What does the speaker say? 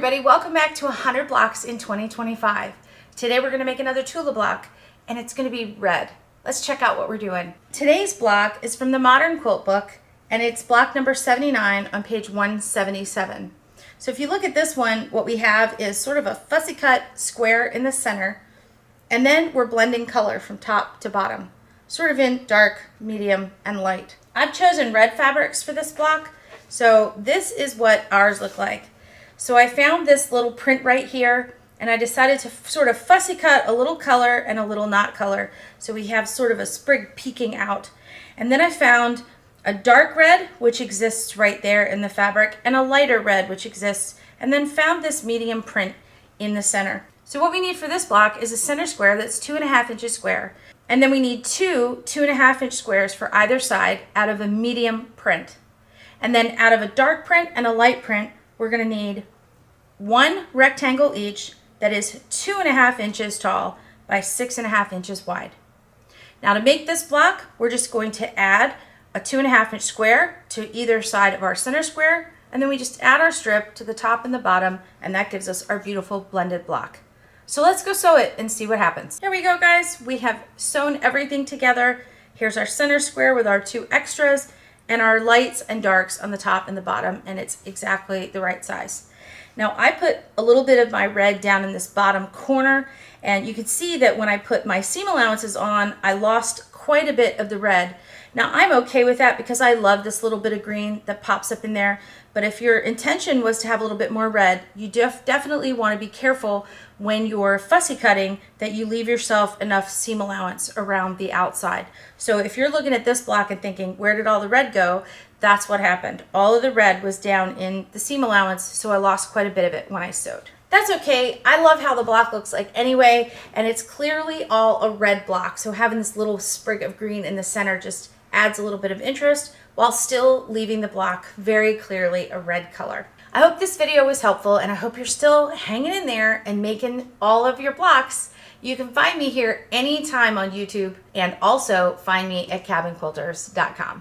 everybody, welcome back to 100 blocks in 2025. Today we're going to make another Tula block and it's going to be red. Let's check out what we're doing. Today's block is from the Modern Quilt book and it's block number 79 on page 177. So if you look at this one, what we have is sort of a fussy cut square in the center, and then we're blending color from top to bottom, sort of in dark, medium, and light. I've chosen red fabrics for this block, so this is what ours look like. So I found this little print right here, and I decided to sort of fussy cut a little color and a little not color, so we have sort of a sprig peeking out. And then I found a dark red, which exists right there in the fabric, and a lighter red, which exists, and then found this medium print in the center. So what we need for this block is a center square that's 2.5 inches square, and then we need two 2.5 inch squares for either side out of a medium print. And then out of a dark print and a light print, we're going to need one rectangle each that is 2.5 inches tall by 6.5 inches wide. Now to make this block, we're just going to add a 2.5 inch square to either side of our center square, and then we just add our strip to the top and the bottom, and that gives us our beautiful blended block. So let's go sew it and see what happens. Here we go, guys. We have sewn everything together. Here's our center square with our two extras and our lights and darks on the top and the bottom, and it's exactly the right size. Now I put a little bit of my red down in this bottom corner, and you can see that when I put my seam allowances on, I lost quite a bit of the red. Now I'm okay with that because I love this little bit of green that pops up in there, but if your intention was to have a little bit more red, you definitely want to be careful when you're fussy cutting that you leave yourself enough seam allowance around the outside. So if you're looking at this block and thinking, where did all the red go? That's what happened. All of the red was down in the seam allowance, so I lost quite a bit of it when I sewed. That's okay. I love how the block looks like anyway, and it's clearly all a red block, so having this little sprig of green in the center just adds a little bit of interest while still leaving the block very clearly a red color. I hope this video was helpful, and I hope you're still hanging in there and making all of your blocks. You can find me here anytime on YouTube, and also find me at cabinquilters.com.